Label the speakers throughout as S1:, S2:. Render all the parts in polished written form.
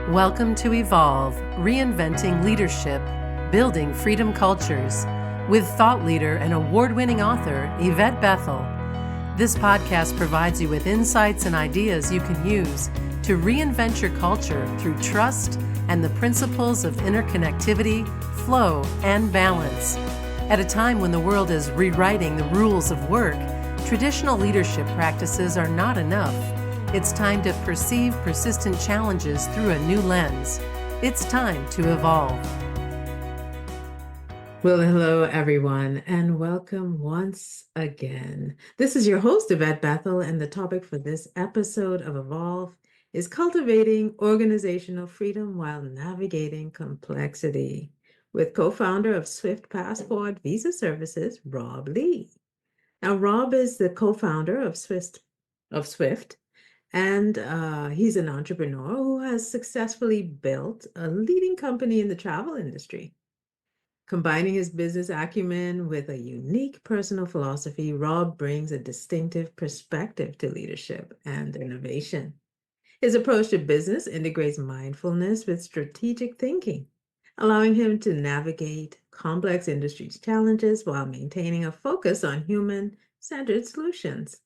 S1: Welcome to Evolve, Reinventing Leadership, Building Freedom Cultures, with thought leader and award-winning author Yvette Bethel. This podcast provides you with insights and ideas you can use to reinvent your culture through trust and the principles of interconnectivity, flow, and balance. At a time when the world is rewriting the rules of work, traditional leadership practices are not enough. It's time to perceive persistent challenges through a new lens. It's time to evolve. Well, hello, everyone, and welcome once again. This is your host, Yvette Bethel, and the topic for this episode of Evolve is cultivating organizational freedom while navigating complexity with co-founder of Swift Passport Visa Services, Rob Lee. Now, Rob is the co-founder of Swift, and he's an entrepreneur who has successfully built a leading company in the travel industry. Combining his business acumen with a unique personal philosophy, Rob brings a distinctive perspective to leadership and innovation. His approach to business integrates mindfulness with strategic thinking, allowing him to navigate complex industry challenges while maintaining a focus on human-centered solutions.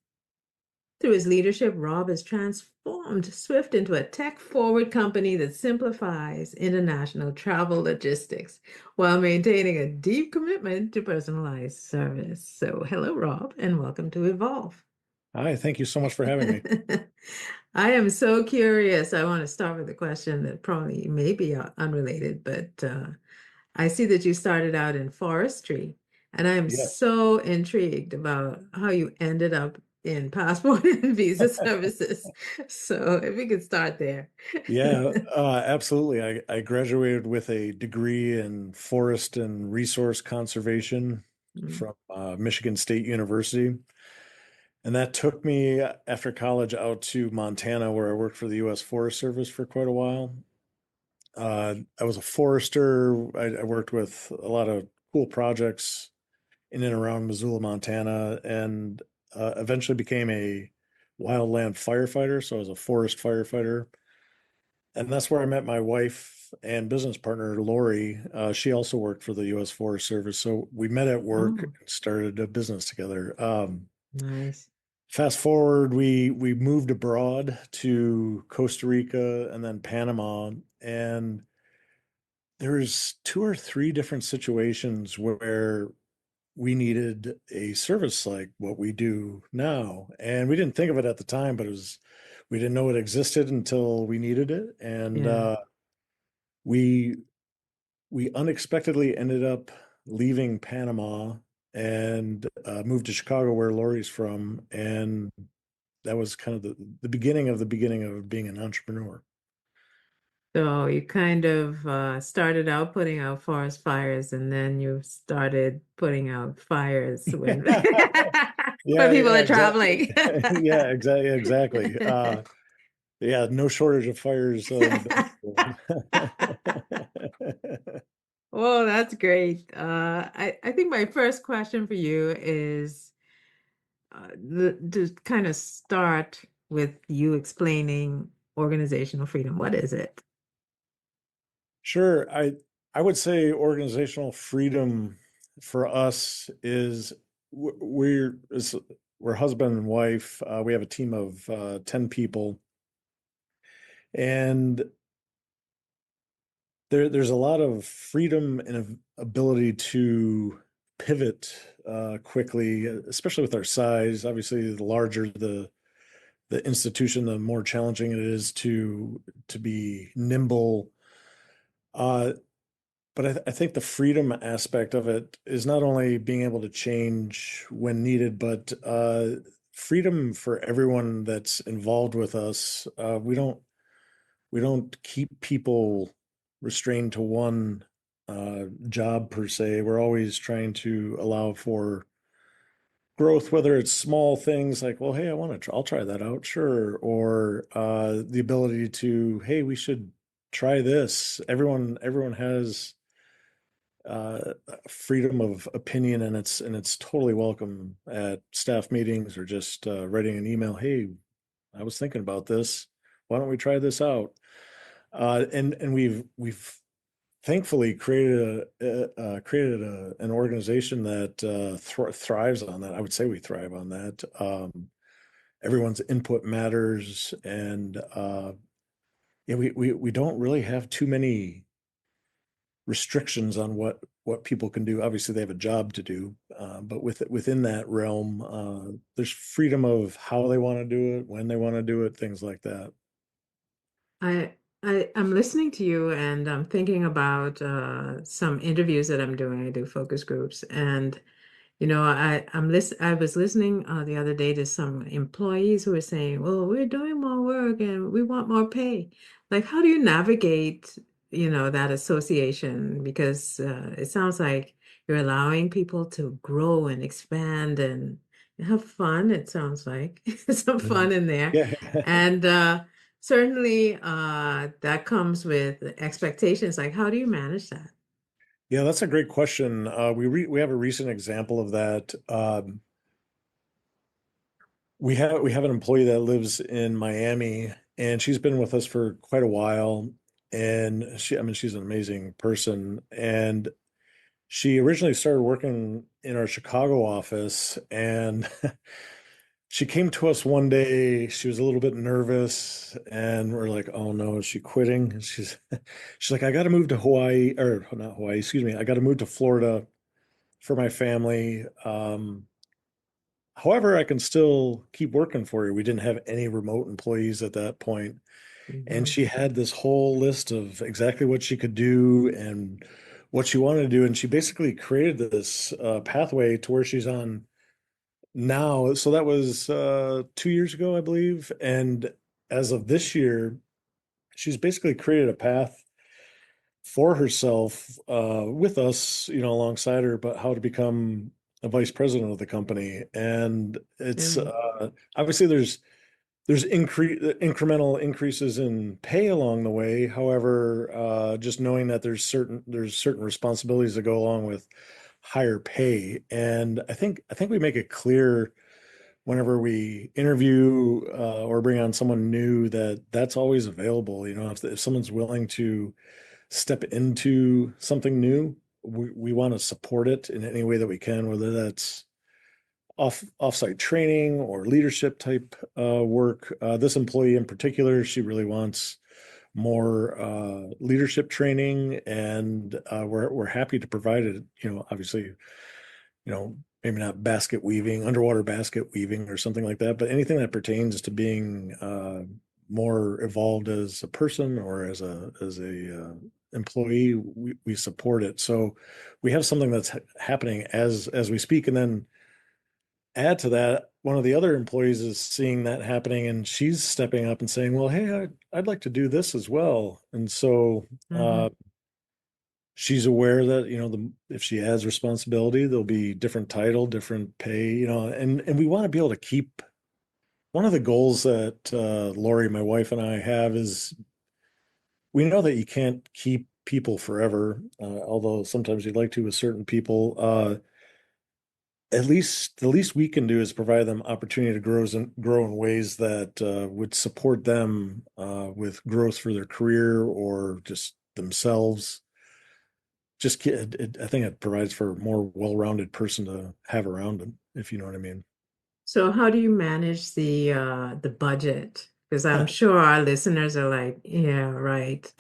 S1: Through his leadership, Rob has transformed Swift into a tech-forward company that simplifies international travel logistics while maintaining a deep commitment to personalized service. So, hello, Rob, and welcome to Evolve.
S2: Hi, thank you so much for having me.
S1: I am so curious. I want to start with a question that probably may be unrelated, but I see that you started out in forestry, and I am
S2: Yes.
S1: so intrigued about how you ended up in passport and visa services. So if we could start there.
S2: Yeah, absolutely. I graduated with a degree in forest and resource conservation
S1: Mm.
S2: from Michigan State University. And that took me after college out to Montana, where I worked for the U.S. Forest Service for quite a while. I was a forester. I worked with a lot of cool projects in and around Missoula, Montana, and eventually became a wildland firefighter. So I was a forest firefighter. And that's where I met my wife and business partner, Lori. She also worked for the U.S. Forest Service. So we met at work
S1: Oh,
S2: and started a business together.
S1: nice.
S2: Fast forward, we moved abroad to Costa Rica and then Panama. And there's two or three different situations where we needed a service like what we do now. And we didn't think of it at the time, but we didn't know it existed until we needed it. And
S1: Yeah.
S2: we we unexpectedly ended up leaving Panama and moved to Chicago, where Lori's from, and that was kind of the beginning of being an entrepreneur.
S1: So you kind of started out putting out forest fires, and then you started putting out fires when when
S2: Yeah,
S1: people
S2: yeah,
S1: are
S2: exactly.
S1: traveling.
S2: Yeah, exactly. Yeah, no shortage of fires in the battlefield.
S1: Oh, that's great. I think my first question for you is to kind of start with you explaining organizational freedom. What is it?
S2: Sure. I would say organizational freedom for us is we're husband and wife. We have a team of 10 people, and there's a lot of freedom and ability to pivot quickly, especially with our size. Obviously, the larger the institution, the more challenging it is to be nimble. Uh, But I think the freedom aspect of it is not only being able to change when needed, but freedom for everyone that's involved with us. We don't keep people restrained to one job per se. We're always trying to allow for growth, whether it's small things like, well, hey, I'll try that out, sure, or the ability to, hey, we should try this. Everyone has freedom of opinion, and it's totally welcome at staff meetings or just writing an email. Hey, I was thinking about this. Why don't we try this out? And we've thankfully created an organization that thrives on that. I would say we thrive on that. Everyone's input matters, and yeah, we don't really have too many restrictions on what people can do. Obviously, they have a job to do, but within that realm, there's freedom of how they want to do it, when they want to do it, things like that.
S1: I'm listening to you and I'm thinking about some interviews that I'm doing. I do focus groups, and I was listening the other day to some employees who were saying, "Well, we're doing more work and we want more pay." Like, how do you navigate, that association? Because it sounds like you're allowing people to grow and expand and have fun. It sounds like some
S2: Mhm.
S1: fun in there,
S2: Yeah.
S1: and certainly that comes with expectations. Like, how do you manage that?
S2: Yeah, that's a great question. We have a recent example of that. We have an employee that lives in Miami, and she's been with us for quite a while. And I mean, she's an amazing person. And she originally started working in our Chicago office, and she came to us one day. She was a little bit nervous, and we're like, "Oh no, is she quitting?" And she's like, "I got to move to Hawaii, or not Hawaii, excuse me. I got to move to Florida for my family. However, I can still keep working for you." We didn't have any remote employees at that point, and
S1: Mhm.
S2: she had this whole list of exactly what she could do and what she wanted to do, and she basically created this pathway to where she's on now. So that was 2 years ago, I believe. And as of this year, she's basically created a path for herself with us, alongside her, but how to become a vice president of the company. And it's
S1: Really?
S2: obviously there's incremental increases in pay along the way. However, just knowing that there's certain responsibilities that go along with higher pay. And I think we make it clear whenever we interview or bring on someone new that that's always available. If someone's willing to step into something new, we want to support it in any way that we can, whether that's offsite training or leadership type work. This employee in particular, she really wants more leadership training, and we're happy to provide it. Obviously, maybe not basket weaving, underwater basket weaving or something like that, but anything that pertains to being more evolved as a person or as a employee, we support it. So we have something that's happening as we speak, and then add to that, one of the other employees is seeing that happening, and she's stepping up and saying, "Well, hey, I'd like to do this as well." And so
S1: Hmm.
S2: she's aware that if she adds responsibility, there'll be different title, different pay, and we want to be able to keep. One of the goals that Lori, my wife, and I have is we know that you can't keep people forever, although sometimes you'd like to with certain people. At least the least we can do is provide them opportunity to grow in ways that would support them with growth for their career or just themselves. I think it provides for a more well-rounded person to have around them, if you know what I mean.
S1: So how do you manage the budget? Because I'm sure our listeners are like, yeah, right.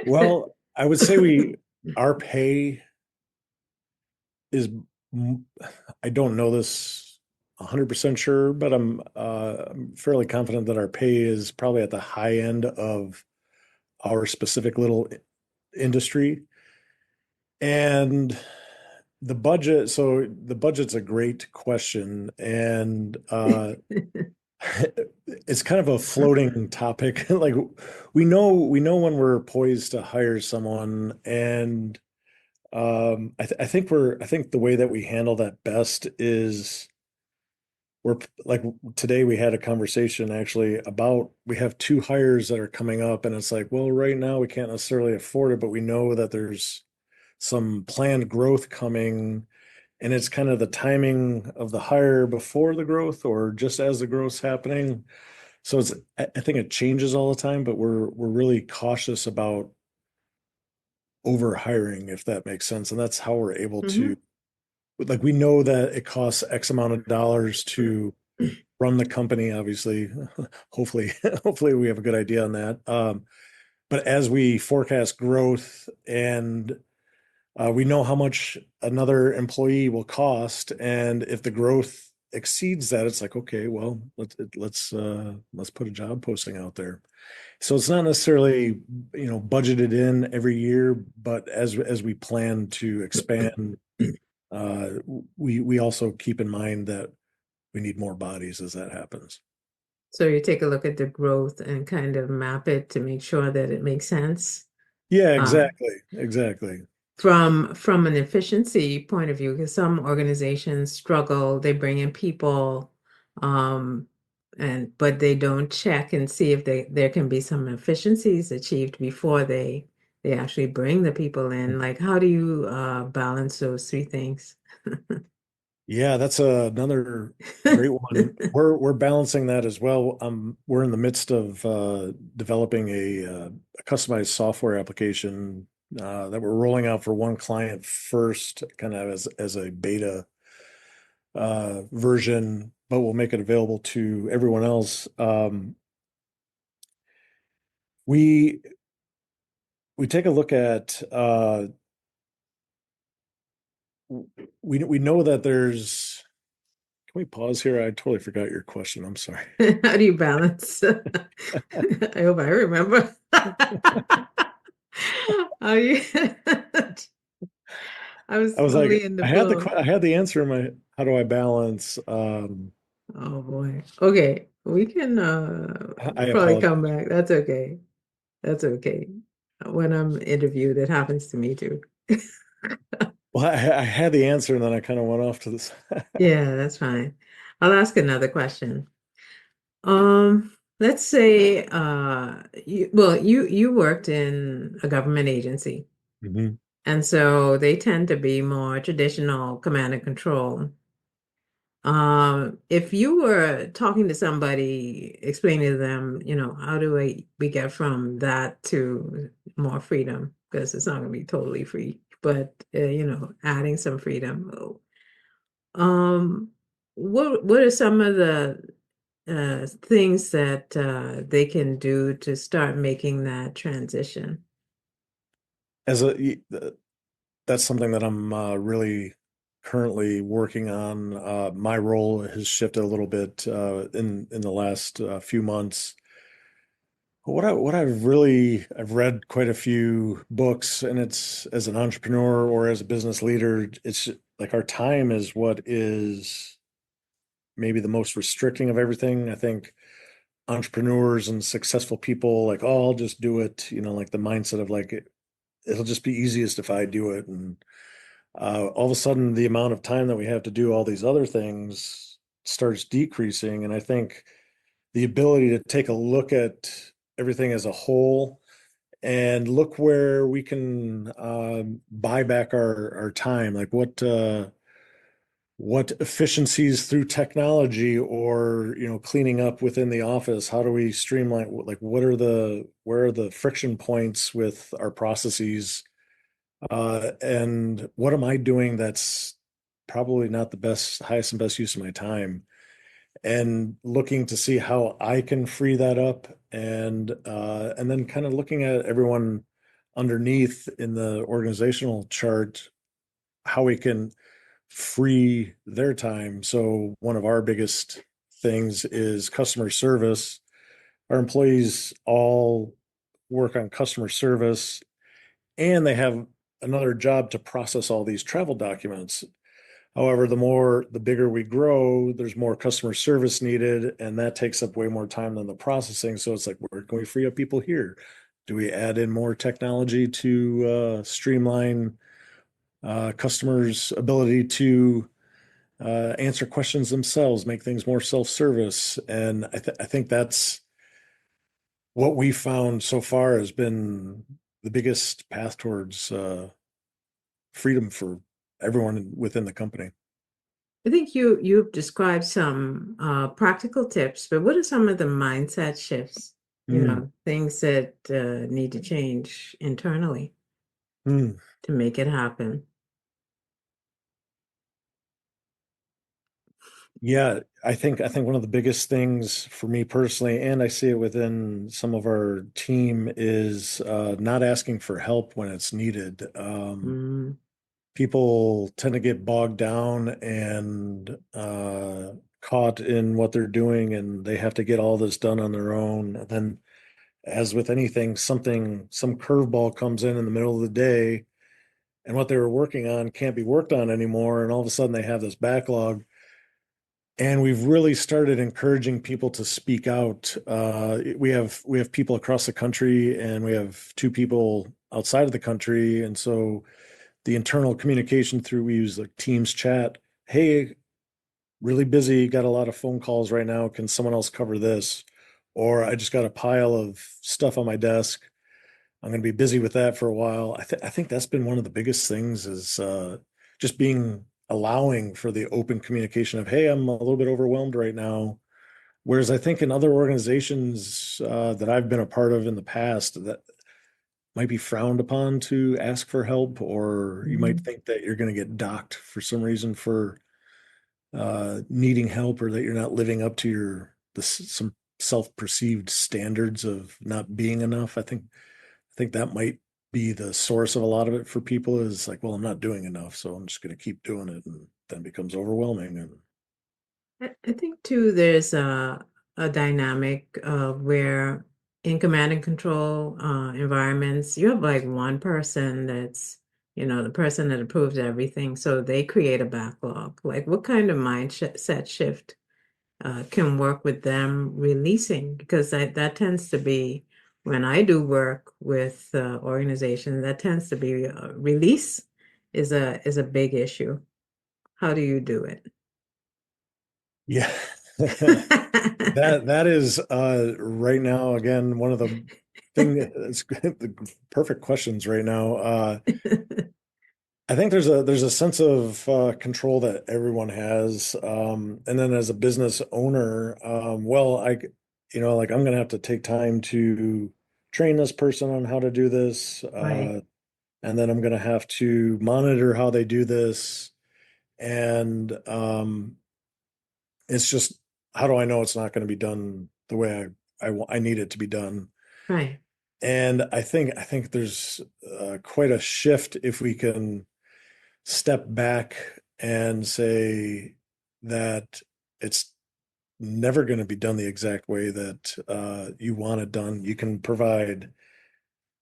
S2: Well, I would say our pay is, I don't know this 100% sure, but I'm fairly confident that our pay is probably at the high end of our specific little industry. And the budget's a great question. And it's kind of a floating topic. Like we know when we're poised to hire someone, and I think the way that we handle that best is we're like today we had a conversation actually about we have two hires that are coming up, and it's like, well, right now we can't necessarily afford it, but we know that there's some planned growth coming, and it's kind of the timing of the hire before the growth or just as the growth's happening. So I think it changes all the time, but we're really cautious about over hiring, if that makes sense. And that's how we're able to,
S1: Hmm.
S2: like, we know that it costs X amount of dollars to run the company, obviously. Hopefully, hopefully we have a good idea on that. But as we forecast growth and we know how much another employee will cost, and if the growth exceeds that, it's like, okay, well, let's put a job posting out there. So it's not necessarily, budgeted in every year, but as we plan to expand, uh, we also keep in mind that we need more bodies as that happens.
S1: So you take a look at the growth and kind of map it to make sure that it makes sense.
S2: Yeah,
S1: Uh,
S2: exactly, exactly.
S1: from an efficiency point of view, because some organizations struggle, they bring in people, um, and but they don't check and see if there can be some efficiencies achieved before they actually bring the people in. Like, how do you balance those three things?
S2: Yeah, that's another great one. We're balancing that as well. We're in the midst of developing a customized software application that we're rolling out for one client first, kind of as a beta version, but we'll make it available to everyone else. We we take a look at we know that there's. Can we pause here? I totally forgot your question. I'm sorry.
S1: How do you balance? I hope I remember. How you I was
S2: I was like,
S1: only in the flow.
S2: I had the answer in my, how do I balance?
S1: Oh boy. Okay. We can
S2: I
S1: probably
S2: apologize.
S1: come back. That's okay. That's okay. When I'm interviewed, it happens to me too.
S2: Well, I had the answer and then I kind of went off to this.
S1: Yeah, that's fine. I'll ask another question. Let's say you worked in a government agency,
S2: Mhm.
S1: and so they tend to be more traditional command and control. If you were talking to somebody, explaining to them, how do we get from that to more freedom? Because it's not going to be totally free, but adding some freedom. Um, what are some of the things that they can do to start making that transition?
S2: As a, that's something that I'm really currently working on. My role has shifted a little bit in the last few months. What I've read quite a few books, and it's as an entrepreneur or as a business leader, it's like our time is what is maybe the most restricting of everything. I think entrepreneurs and successful people like, oh, I'll just do it, like the mindset of like it'll just be easiest if I do it. And all of a sudden the amount of time that we have to do all these other things starts decreasing. And I think the ability to take a look at everything as a whole and look where we can buy back our time, like what efficiencies through technology or cleaning up within the office, how do we streamline, like where are the friction points with our processes, and what am I doing that's probably not the best, highest and best use of my time, and looking to see how I can free that up, and then kind of looking at everyone underneath in the organizational chart, how we can free their time. So one of our biggest things is customer service. Our employees all work on customer service and they have another job to process all these travel documents. However, the bigger we grow, there's more customer service needed, and that takes up way more time than the processing. So it's like, where can we free up people here? Do we add in more technology to streamline customers' ability to answer questions themselves, make things more self-service? And I think that's what we found so far has been the biggest path towards freedom for everyone within the company.
S1: I think you've described some practical tips, but what are some of the mindset shifts,
S2: Mm,
S1: things that need to change internally
S2: mm.
S1: to make it happen?
S2: Yeah, I think one of the biggest things for me personally, and I see it within some of our team, is not asking for help when it's needed.
S1: Mm,
S2: People tend to get bogged down and caught in what they're doing, and they have to get all this done on their own. And then, as with anything, some curveball comes in the middle of the day, and what they were working on can't be worked on anymore, and all of a sudden they have this backlog. And we've really started encouraging people to speak out. We have people across the country, and we have two people outside of the country, and so the internal communication through we use like Teams chat. Hey, really busy, got a lot of phone calls right now. Can someone else cover this? Or I just got a pile of stuff on my desk. I'm going to be busy with that for a while. I think that's been one of the biggest things is just being allowing for the open communication of, hey, I'm a little bit overwhelmed right now. Whereas I think in other organizations that I've been a part of in the past, that might be frowned upon to ask for help, or you might
S1: mm,
S2: think that you're going to get docked for some reason for needing help, or that you're not living up to some self-perceived standards of not being enough. I think that might be the source of a lot of it for people is like, well, I'm not doing enough, so I'm just going to keep doing it, and then becomes overwhelming. And
S1: I think too, there's a dynamic where in command and control environments, you have like one person that's, the person that approves everything. So they create a backlog. Like what kind of mindset shift can work with them releasing? Because that tends to be when I do work with organizations, that tends to be release is a big issue. How do you do it?
S2: yeah, that is right now again one of the it's the perfect questions right now. I think there's a sense of control that everyone has, and then as a business owner, well, like I'm gonna have to take time to train this person on how to do this,
S1: Right,
S2: and then I'm gonna have to monitor how they do this, and it's just how do I know it's not going to be done the way I need it to be done?
S1: right,
S2: And I think there's quite a shift if we can step back and say that it's never going to be done the exact way that you want it done. You can provide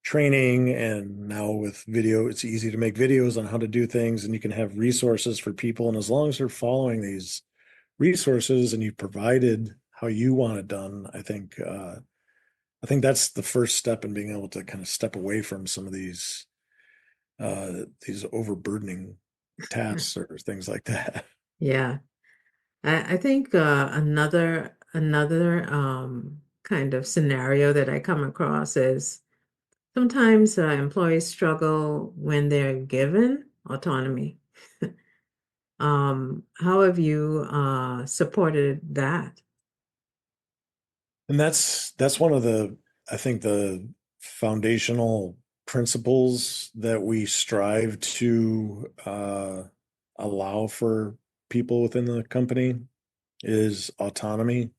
S2: training, and now with video, it's easy to make videos on how to do things, and you can have resources for people. And as long as they're following these resources and you provided how you want it done, I think that's the first step in being able to kind of step away from some of these overburdening tasks or things like that.
S1: yeah. I think another kind of scenario that I come across is sometimes employees struggle when they're given autonomy. How have you supported that?
S2: And that's one of the I think the foundational principles that we strive to allow for people within the company is autonomy.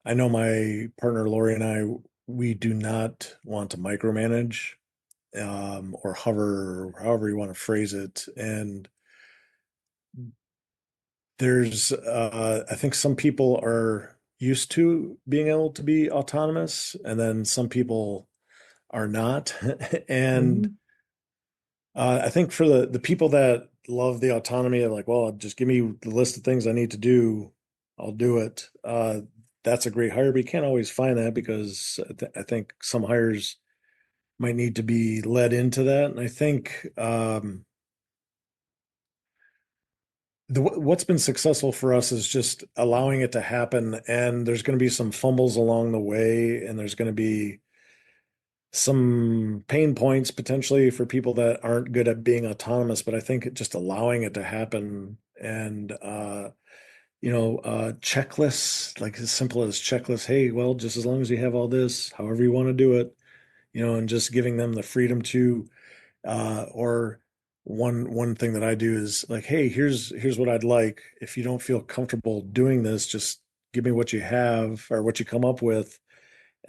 S2: I know my partner Lori and I, we do not want to micromanage or hover, or however you want to phrase it. And I think some people are used to being able to be autonomous, and then some people are not. And
S1: Mhm.
S2: I think for the people that love the autonomy of like, well, just give me the list of things I need to do, I'll do it. That's a great hire, but you can't always find that because I think some hires might need to be led into that. And I think what's been successful for us is just allowing it to happen. And there's going to be some fumbles along the way, and there's going to be some pain points potentially for people that aren't good at being autonomous, but I think just allowing it to happen and checklists, like as simple as checklists. Hey, well, just as long as you have all this, however you want to do it, and just giving them the freedom to, or one thing that I do is like, hey, here's what I'd like. If you don't feel comfortable doing this, just give me what you have or what you come up with,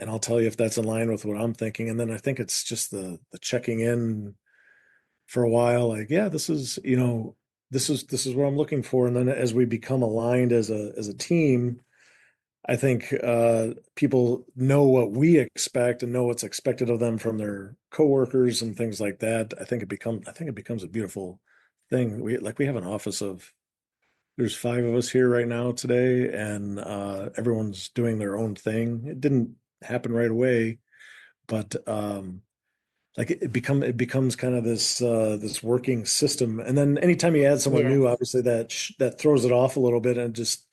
S2: and I'll tell you if that's in line with what I'm thinking. And then I think it's just the checking in for a while, like, yeah, this is what I'm looking for. And then as we become aligned as a team, I think people know what we expect and know what's expected of them from their coworkers and things like that. I think it becomes a beautiful thing. We have an office of there's five of us here right now today, and everyone's doing their own thing. It didn't happen right away, but like it becomes kind of this working system. And then anytime you add someone new,
S1: Yes.
S2: obviously that throws it off a little bit and just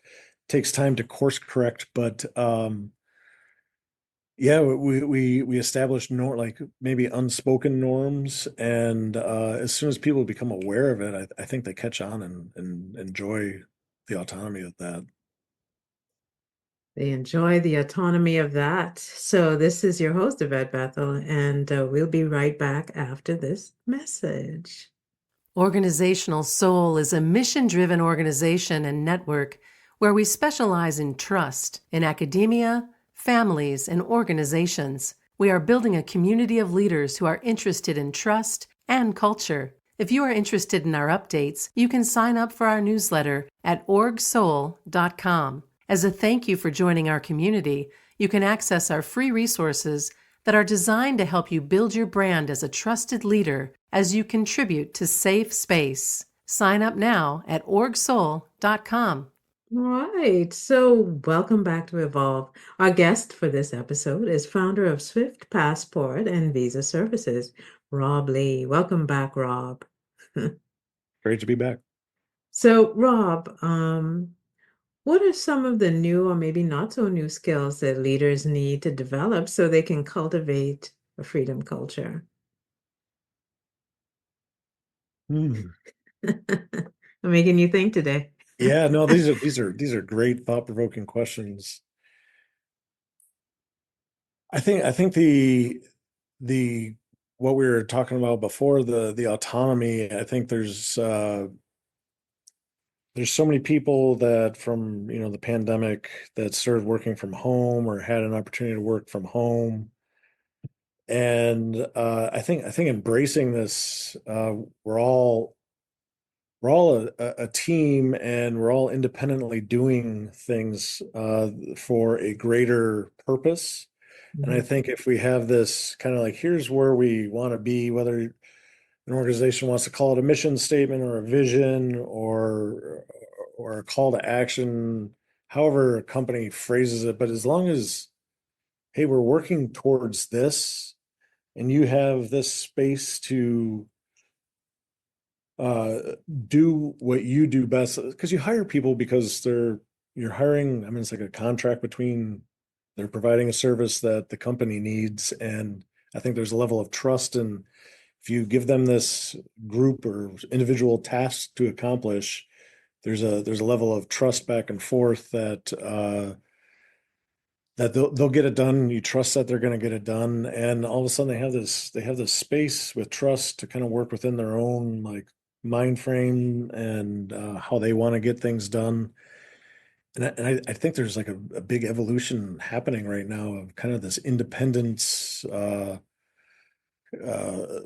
S2: takes time to course correct. But yeah, we established like maybe unspoken norms, and as soon as people become aware of it, I think they catch on and enjoy the autonomy of that.
S1: They enjoy the autonomy of that. So, this is your host, Yvette Bethel, and we'll be right back after this message. Organizational Soul is a mission driven organization and network where we specialize in trust in academia, families, and organizations. We are building a community of leaders who are interested in trust and culture. If you are interested in our updates, you can sign up for our newsletter at orgsoul.com. As a thank you for joining our community, you can access our free resources that are designed to help you build your brand as a trusted leader as you contribute to safe space. Sign up now at orgsoul.com. All right, so welcome back to Evolve. Our guest for this episode is founder of Swift Passport and Visa Services, Rob Lee. Welcome back, Rob.
S2: Great to be back.
S1: So, Rob, what are some of the new or maybe not so new skills that leaders need to develop so they can cultivate a freedom culture?
S2: Hmm.
S1: I'm making you think today.
S2: Yeah, no, these are great thought-provoking questions. I think the what we were talking about before, the autonomy, I think there's so many people that from the pandemic that started working from home or had an opportunity to work from home. And I think embracing this, we're all a team, and we're all independently doing things for a greater purpose. And I
S1: Mhm.
S2: think if we have this kind of like, here's where we want to be, whether an organization wants to call it a mission statement or a vision or a call to action, however a company phrases it, but as long as, hey, we're working towards this, and you have this space to uh, do what you do best, because you hire people because you're hiring. I mean, it's like a contract between they're providing a service that the company needs, and I think there's a level of trust, and if you give them this group or individual task to accomplish, there's a level of trust back and forth that they'll get it done. You trust that they're going to get it done, and all of a sudden they have this space with trust to kind of work within their own like mind frame and how they want to get things done. And I think there's like a big evolution happening right now of kind of this independence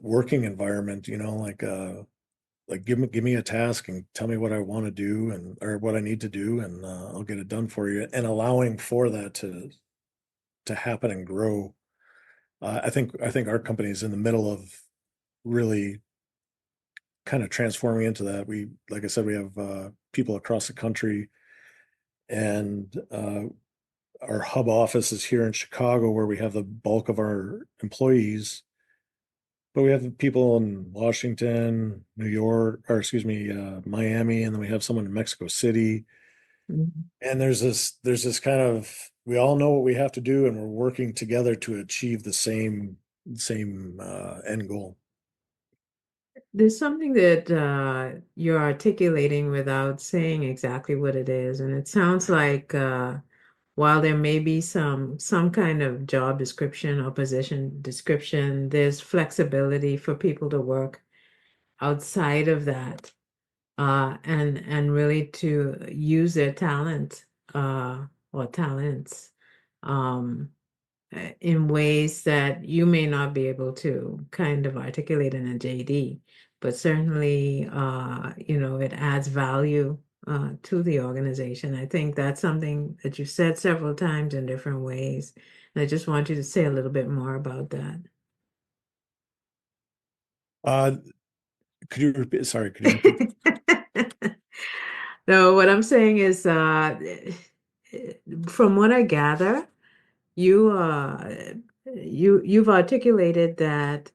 S2: working environment. Like give me a task and tell me what I want to do and or what I need to do, and I'll get it done for you. And allowing for that to happen and grow. I think our company is in the middle of really kind of transforming into that. Like I said, we have people across the country, and our hub office is here in Chicago, where we have the bulk of our employees. But we have people in Washington, New York, or excuse me, Miami, and then we have someone in Mexico City.
S1: Mhm.
S2: And there's this kind of, we all know what we have to do, and we're working together to achieve the same. end goal.
S1: There's something that you're articulating without saying exactly what it is, and it sounds like while there may be some kind of job description or position description, there's flexibility for people to work outside of that, and really to use their talent or talents. Um, in ways that you may not be able to kind of articulate in a JD, but certainly, it adds value to the organization. I think that's something that you said several times in different ways. And I just want you to say a little bit more about that.
S2: Uh, could you repeat? Sorry, could you repeat?
S1: No, what I'm saying is, from what I gather, you you've articulated that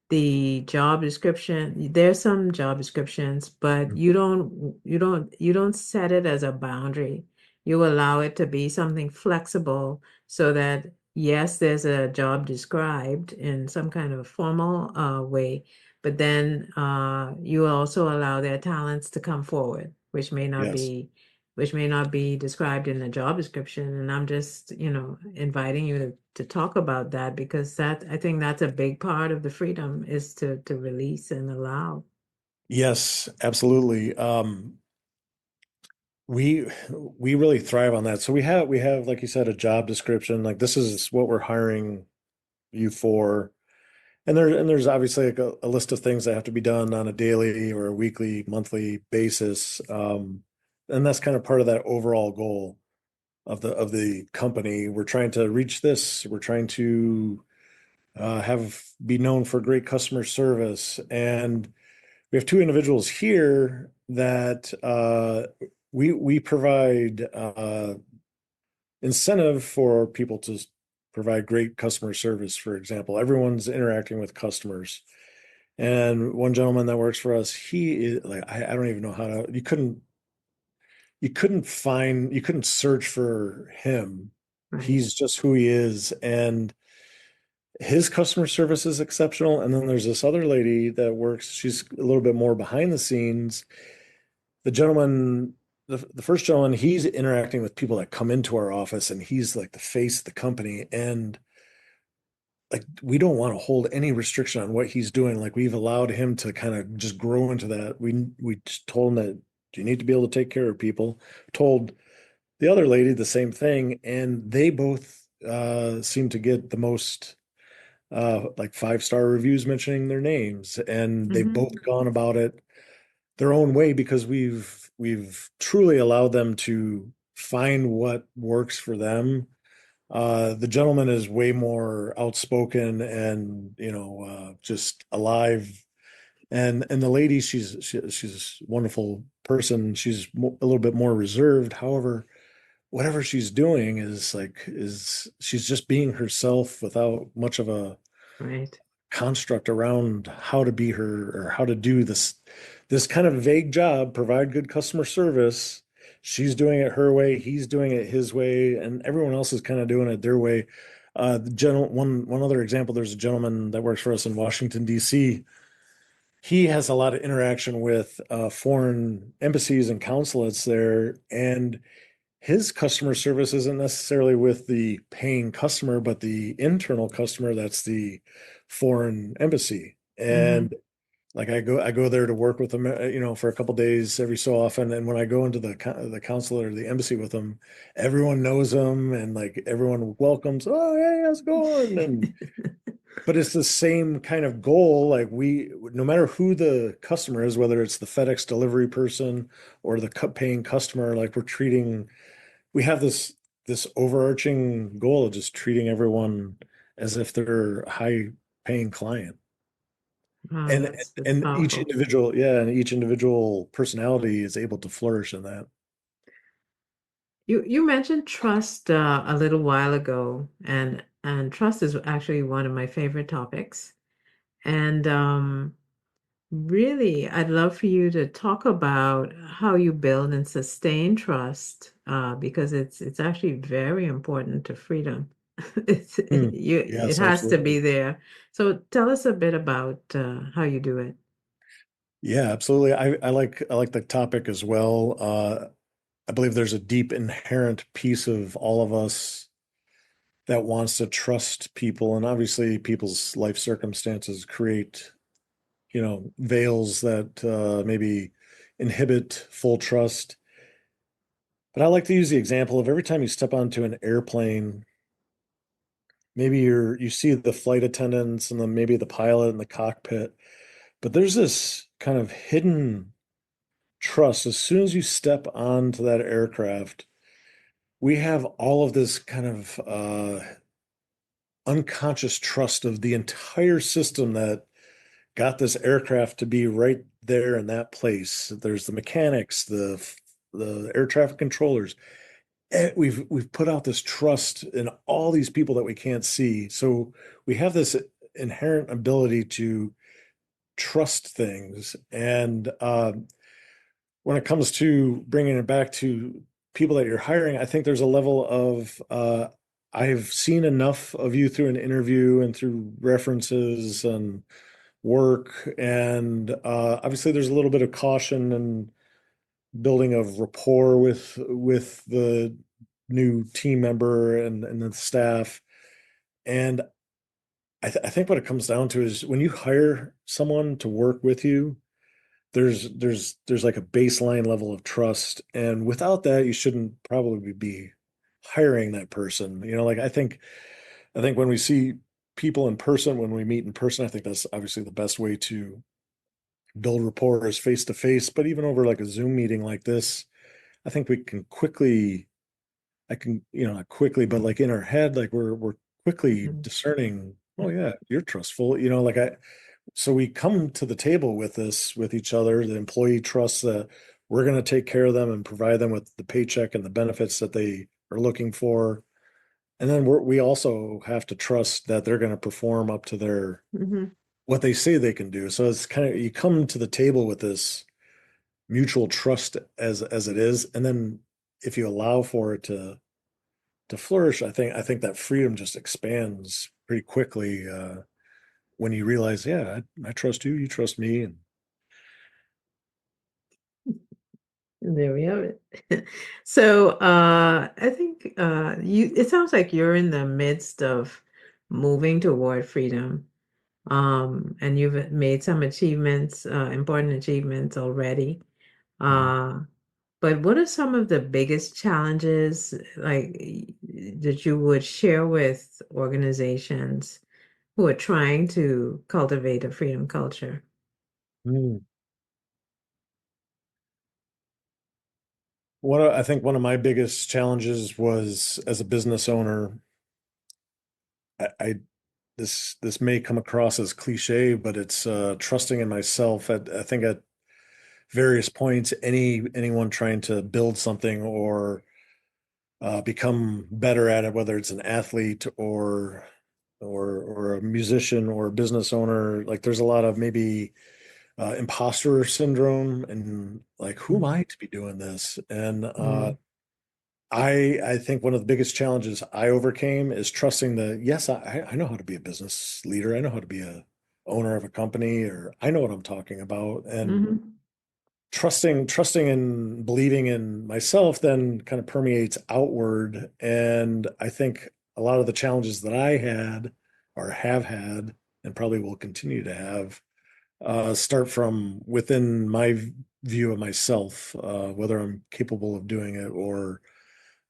S1: the job description, there's some job descriptions, but you don't set it as a boundary. You allow it to be something flexible so that yes, there's a job described in some kind of formal way, but then you also allow their talents to come forward,
S2: Yes.
S1: which may not be described in the job description. And I'm just, inviting you to talk about that because I think that's a big part of the freedom is to release and allow.
S2: Yes, absolutely. We we really thrive on that. So we have, like you said, a job description. Like this is what we're hiring you for. And there's obviously like a list of things that have to be done on a daily or a weekly, monthly basis. And that's kind of part of that overall goal of the company. We're trying to reach this. We're trying to have be known for great customer service. And we have two individuals here that we provide incentive for people to provide great customer service. For example, everyone's interacting with customers. And one gentleman that works for us, he is like, I don't even know how to, you couldn't search for him.
S1: Right.
S2: He's just who he is. And his customer service is exceptional. And then there's this other lady that works, she's a little bit more behind the scenes. The gentleman, the first gentleman, he's interacting with people that come into our office and he's like the face of the company. And like we don't want to hold any restriction on what he's doing. Like we've allowed him to kind of just grow into that. We just told him that you need to be able to take care of people. Told the other lady the same thing, and they both seem to get the most like 5-star reviews mentioning their names, and they've
S1: Hmm.
S2: both gone about it their own way because we've truly allowed them to find what works for them. The gentleman is way more outspoken and just alive. And the lady, she's a wonderful person. She's a little bit more reserved. However, whatever she's doing is she's just being herself without much of a
S1: Right.
S2: construct around how to be her or how to do this kind of vague job, provide good customer service. She's doing it her way, he's doing it his way, and everyone else is kind of doing it their way. One other example, there's a gentleman that works for us in Washington, D.C. He has a lot of interaction with foreign embassies and consulates there, and his customer service isn't necessarily with the paying customer, but the internal customer that's the foreign embassy.
S1: Hmm.
S2: And like I go there to work with them, for a couple days every so often. And when I go into the consulate or the embassy with them, everyone knows them and like everyone welcomes, oh, hey, how's it going? And but it's the same kind of goal. Like no matter who the customer is, whether it's the FedEx delivery person or the paying customer, like we have this overarching goal of just treating everyone as if they're a high paying client.
S1: Oh,
S2: And
S1: that's
S2: and each
S1: powerful.
S2: individual, yeah, and each individual personality is able to flourish in that.
S1: You mentioned trust a little while ago, and trust is actually one of my favorite topics. And really, I'd love for you to talk about how you build and sustain trust, because it's actually very important to freedom.
S2: Mm.
S1: It
S2: Yes,
S1: has to be
S2: absolutely.
S1: there. So tell us a bit about how you do it.
S2: Yeah, absolutely. I like the topic as well. I believe there's a deep inherent piece of all of us that wants to trust people, and obviously people's life circumstances create, veils that maybe inhibit full trust. But I like to use the example of every time you step onto an airplane, maybe you see the flight attendants and then maybe the pilot in the cockpit, but there's this kind of hidden trust. As soon as you step onto that aircraft, we have all of this kind of unconscious trust of the entire system that got this aircraft to be right there in that place. There's the mechanics, the air traffic controllers. We've put out this trust in all these people that we can't see. So we have this inherent ability to trust things. And when it comes to bringing it back to people that you're hiring, I think there's a level of I've seen enough of you through an interview and through references and work, and obviously there's a little bit of caution and building of rapport with the new team member and the staff. And I think what it comes down to is when you hire someone to work with you, there's like a baseline level of trust, and without that you shouldn't probably be hiring that person. Like I think when we see people in person, when we meet in person, I think that's obviously the best way to build rapport is face to face. But even over like a Zoom meeting like this, I think we can quickly, I can, not quickly, but like in our head, like we're quickly
S1: Mhm.
S2: discerning, oh yeah, you're trustful. So we come to the table with this with each other. The employee trusts that we're going to take care of them and provide them with the paycheck and the benefits that they are looking for. And then we also have to trust that they're going to perform up to their
S1: Mhm.
S2: what they say they can do. So it's kind of you come to the table with this mutual trust as it is, and then if you allow for it to flourish, I think that freedom just expands pretty quickly when you realize, yeah, I trust you, you trust me, and
S1: There we have it. So I think it sounds like you're in the midst of moving toward freedom. And you've made some achievements, important achievements already.
S2: Mhm.
S1: Uh, but what are some of the biggest challenges like that you would share with organizations who are trying to cultivate a freedom culture?
S2: Mm. I think one of my biggest challenges was as a business owner. I this may come across as cliche, but it's trusting in myself. I think at various points, anyone trying to build something or become better at it, whether it's an athlete or a musician or a business owner, like there's a lot of maybe imposter syndrome and like, who am I to be doing this? And
S1: Mm-hmm.
S2: I think one of the biggest challenges I overcame is trusting that yes, I know how to be a business leader. I know how to be a owner of a company, or I know what I'm talking about. And
S1: Mm-hmm.
S2: trusting and believing in myself then kind of permeates outward. And I think a lot of the challenges that I had or have had and probably will continue to have start from within my view of myself, whether I'm capable of doing it or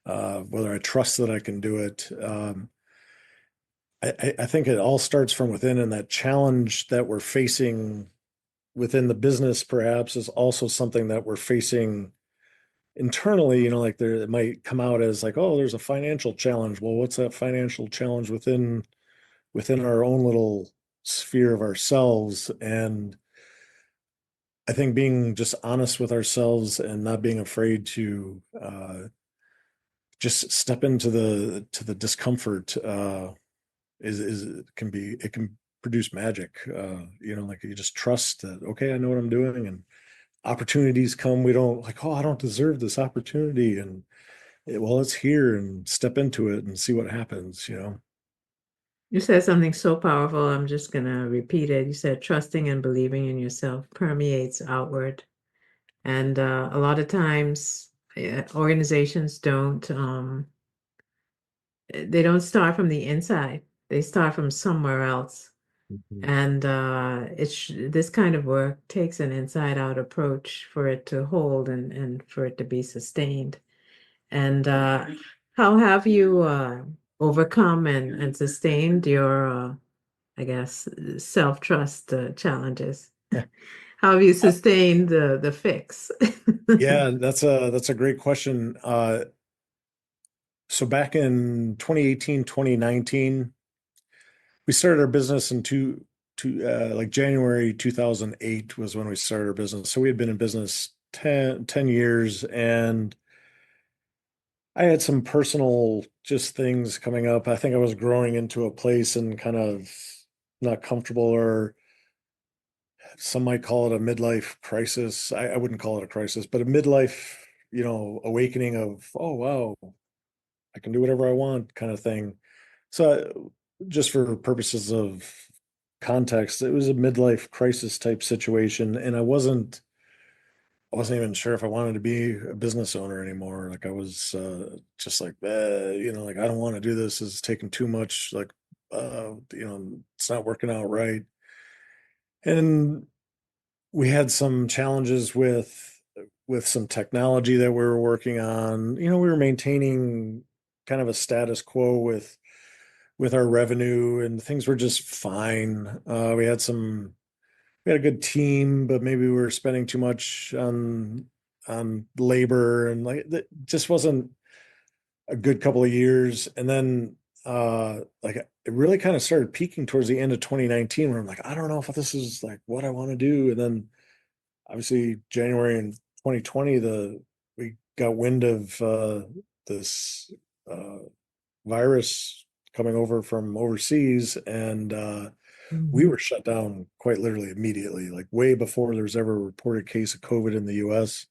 S2: whether I trust that I can do it. I think it all starts from within, and that challenge that we're facing within the business perhaps is also something that we're facing internally. Like there it might come out as like, oh, there's a financial challenge. Well, what's that financial challenge within our own little sphere of ourselves? And I think being just honest with ourselves and not being afraid to just step into the discomfort is it can produce magic. Like you just trust that, okay, I know what I'm doing, and opportunities come. We don't like, oh, I don't deserve this opportunity, and well, it's here and step into it and see what happens, you know?
S1: You said something so powerful. I'm just gonna repeat it. You said trusting and believing in yourself permeates outward. And a lot of times, organizations they don't start from the inside. They start from somewhere else.
S2: Mhm.
S1: And this kind of work takes an inside out approach for it to hold and for it to be sustained. And how have you overcome and sustained your, I guess, self-trust challenges? How have you
S2: Uh,
S1: sustained the fix?
S2: yeah, that's a great question. So back in 2018, 2019, we started our business in like January 2008 was when we started our business. So we had been in business 10 years, and I had some personal just things coming up. I think I was growing into a place and kind of not comfortable, or some might call it a midlife crisis. I wouldn't call it a crisis, but a midlife, awakening of, oh, wow, I can do whatever I want kind of thing. So, just for purposes of context, it was a midlife crisis type situation, and I wasn't even sure if I wanted to be a business owner anymore. Like I was just like, like I don't want to do this. It's taking too much. Like, it's not working out right. And we had some challenges with some technology that we were working on. We were maintaining kind of a status quo with our revenue, and things were just fine. We had a good team, but maybe we were spending too much on labor, and like that just wasn't a good couple of years. And then like it really kind of started peaking towards the end of 2019, where I'm like, I don't know if this is like what I want to do. And then obviously January in 2020, the we got wind of this uh, virus coming over from overseas, and we
S1: Mhm.
S2: were shut down quite literally immediately, like way before there was ever a reported case of COVID in the US.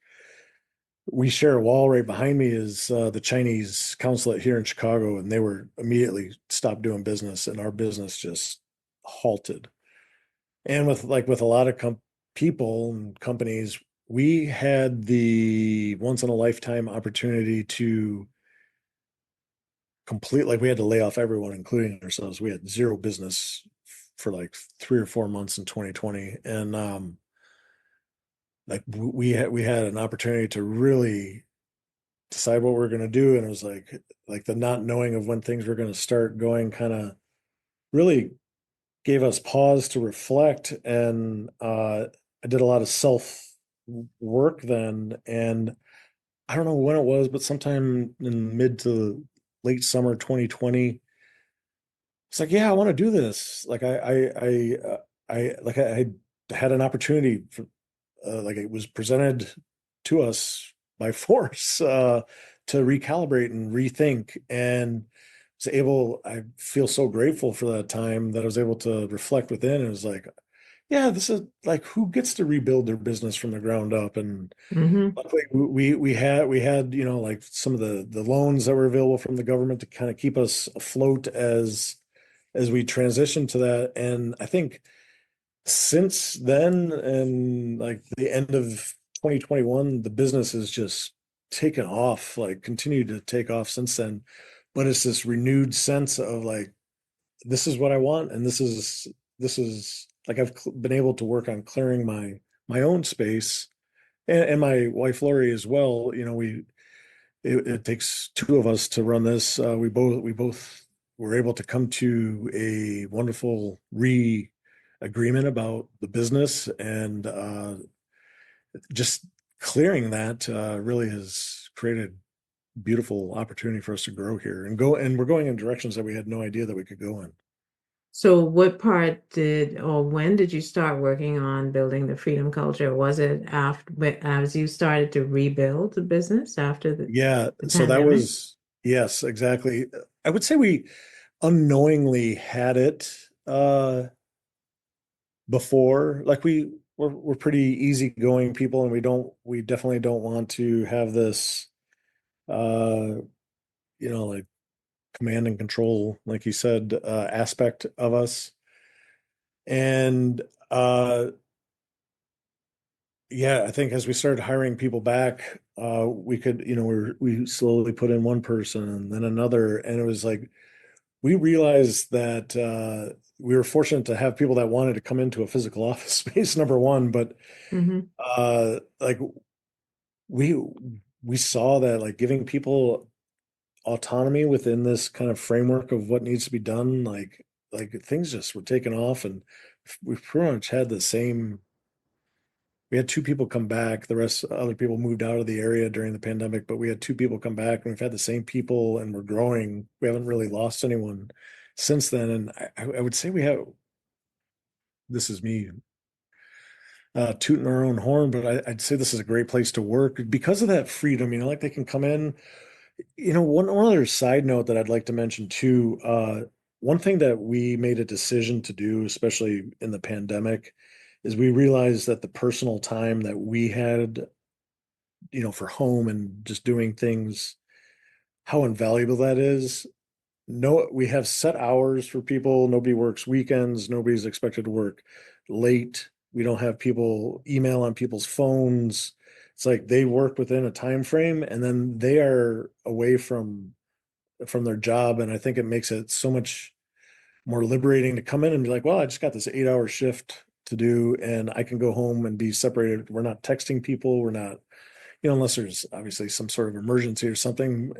S2: We share a wall. Right behind me is the Chinese consulate here in Chicago, and they were immediately stopped doing business, and our business just halted. And with a lot of people and companies, we had the once in a lifetime opportunity to like we had to lay off everyone, including ourselves. We had zero business for like 3 or 4 months in 2020, and like we had an opportunity to really decide what we are going to do, and it was like the not knowing of when things were going to start going kind of really gave us pause to reflect. And I did a lot of self work then, and I don't know when it was, but sometime in mid to late summer 2020, it's like, yeah, I want to do this. Like I had an opportunity for, like it was presented to us by force, to recalibrate and rethink, and I feel so grateful for that time that I was able to reflect within. And it was like, yeah, this is like, who gets to rebuild their business from the ground up? And
S1: Mhm.
S2: luckily we had like some of the loans that were available from the government to kind of keep us afloat as we transition to that. And I think since then, and like the end of 2021, the business has just taken off, like continued to take off since then. But it's this renewed sense of like, this is what I want, and this is like I've been able to work on clearing my own space, and my wife Lori as well. It takes two of us to run this. We both were able to come to a wonderful agreement about the business, and just clearing that really has created beautiful opportunity for us to grow here and we're going in directions that we had no idea that we could go in.
S1: So what part did or when did you start working on building the freedom culture? Was it after as you started to rebuild the business after
S2: Yeah,
S1: the
S2: so that
S1: pandemic?
S2: was, yes, exactly. I would say we unknowingly had it before. Like we're pretty easygoing people, and we definitely don't want to have this uh, like command and control, like you said, aspect of us. And yeah, I think as we started hiring people back, we could, we slowly put in one person and then another, and it was like we realized that we were fortunate to have people that wanted to come into a physical office space, number one, but
S1: Hmm.
S2: like we we saw that like giving people autonomy within this kind of framework of what needs to be done, like things just were taking off, and we pretty much had the same. We had two people come back. The rest, other people moved out of the area during the pandemic, but we had two people come back, and we've had the same people, and we're growing. We haven't really lost anyone since then. And I would say we have. This is me tooting our own horn, but I'd say this is a great place to work because of that freedom. Like they can come in. One other side note that I'd like to mention too. One thing that we made a decision to do, especially in the pandemic, is we realized that the personal time that we had, for home and just doing things, how invaluable that is. No, we have set hours for people. Nobody works weekends. Nobody's expected to work late. We don't have people email on people's phones. It's like they work within a time frame and then they are away from their job. And I think it makes it so much more liberating to come in and be like, well, I just got this 8 hour shift to do and I can go home and be separated. We're not texting people. We're not, unless there's obviously some sort of emergency or something.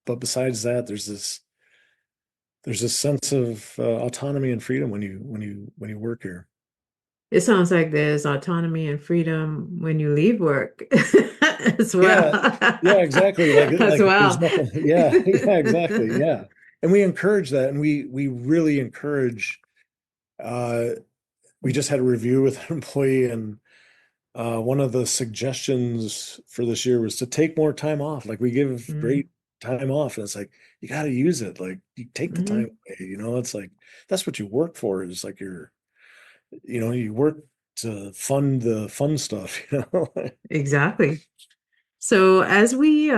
S2: But besides that, there's this sense of autonomy and freedom when you work here.
S1: It sounds like there's autonomy and freedom when you leave work as well.
S2: Yeah, yeah, exactly. Like
S1: As
S2: like there's
S1: well.
S2: nothing. Yeah, yeah, exactly. Yeah, and we encourage that, and we really encourage. Uh, we just had a review with an employee, and one of the suggestions for this year was to take more time off. Like we give
S1: Mm,
S2: great time off, and it's like you got to use it. Like you take the time
S1: mhm.
S2: away. It's like that's what you work for. Is like you work to fund the fun stuff.
S1: Exactly. So, as we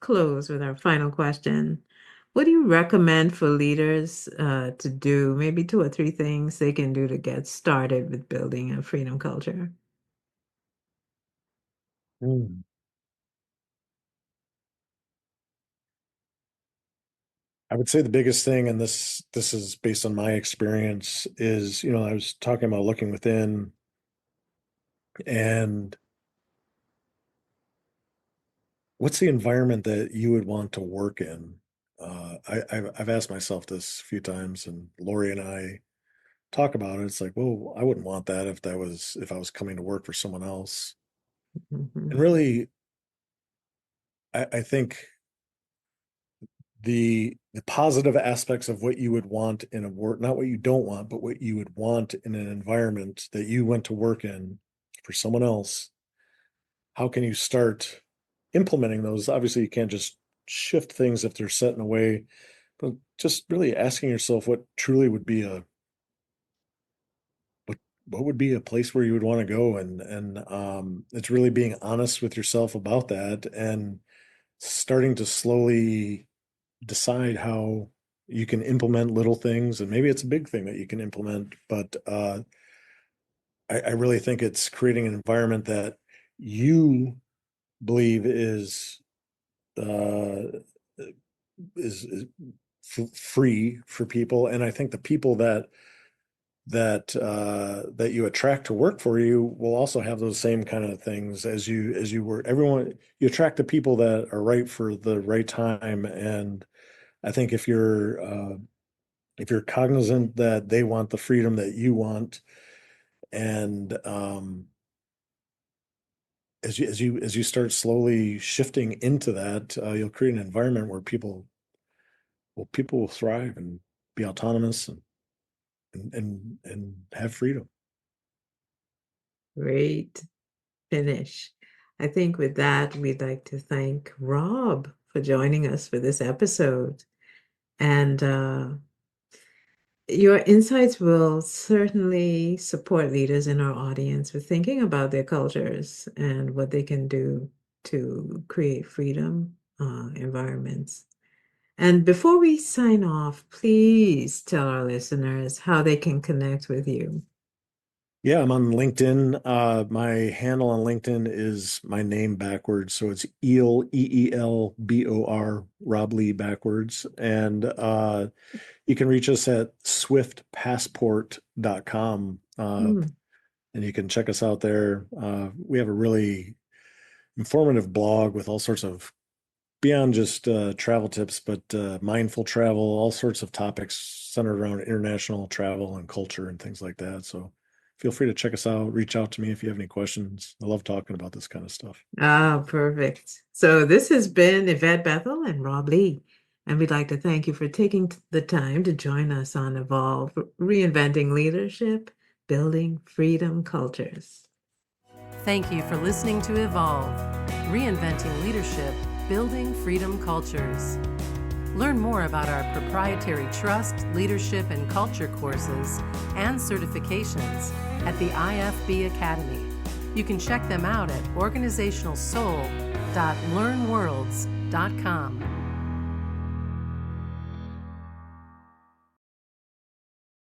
S1: close with our final question, what do you recommend for leaders to do? Maybe two or three things they can do to get started with building a freedom culture.
S2: Hmm. I would say the biggest thing, and this is based on my experience, is I was talking about looking within, and what's the environment that you would want to work in? I've asked myself this a few times, and Lori and I talk about it. It's like, well, I wouldn't want that if I was coming to work for someone else. And
S1: Mhm.
S2: really, I think the positive aspects of what you would want in a work, not what you don't want, but what you would want in an environment that you went to work in for someone else. How can you start implementing those? Obviously, you can't just shift things if they're set in a way, but just really asking yourself what truly would be what would be a place where you would want to go, and it's really being honest with yourself about that and starting to slowly decide how you can implement little things, and maybe it's a big thing that you can implement, but I really think it's creating an environment that you believe uh, is free for people, and I think the people that you attract to work for you will also have those same kind of things as you were. Everyone, you attract the people that are right for the right time, and I think if you're cognizant that they want the freedom that you want, and as you start slowly shifting into that, you'll create an environment where people will thrive and be autonomous and have freedom.
S1: Great finish. I think with that, we'd like to thank Rob for joining us for this episode. And your insights will certainly support leaders in our audience with thinking about their cultures and what they can do to create freedom environments. And before we sign off, please tell our listeners how they can connect with you.
S2: Yeah, I'm on LinkedIn. My handle on LinkedIn is my name backwards. So it's Eelbor, Rob Lee backwards. And you can reach us at swiftpassport.com.
S1: Mm.
S2: And you can check us out there. We have a really informative blog with all sorts of beyond just travel tips, but mindful travel, all sorts of topics centered around international travel and culture and things like that. So feel free to check us out. Reach out to me if you have any questions. I love talking about this kind of stuff.
S1: Ah, perfect. So this has been Yvette Bethel and Rob Lee, and we'd like to thank you for taking the time to join us on Evolve, reinventing leadership, building freedom cultures.
S3: Thank you for listening to Evolve, reinventing leadership, building freedom cultures. Learn more about our proprietary trust, leadership, and culture courses and certifications at the IFB Academy. You can check them out at organizationalsoul.learnworlds.com.